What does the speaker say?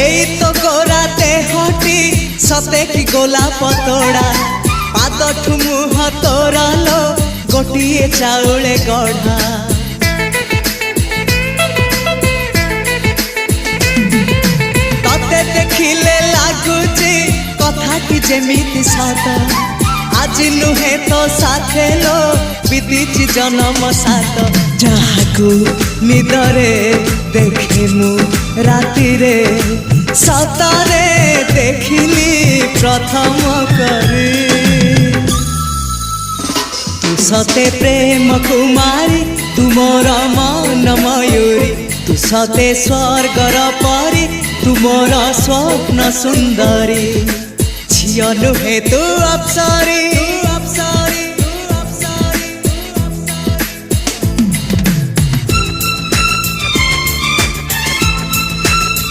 एई तो गोरा देहटी सते कि गोलाप तोड़ा पाद मुह तोरा लो गोटिए चाउले गढ़ा तते देखिले लागुची कथाटी जेमिति सत आज नुहे तो साथे लो बीतीची जन्म सात जहाकू निदरे देखे मु राति रे सतरे देखिली प्रथम करी तू सते प्रेम कुमारी तू मोर मन मयूरी तू सते स्वर्गर परी तू मोर स्वप्न सुंदरी झियो नुहे तू अप्सरी।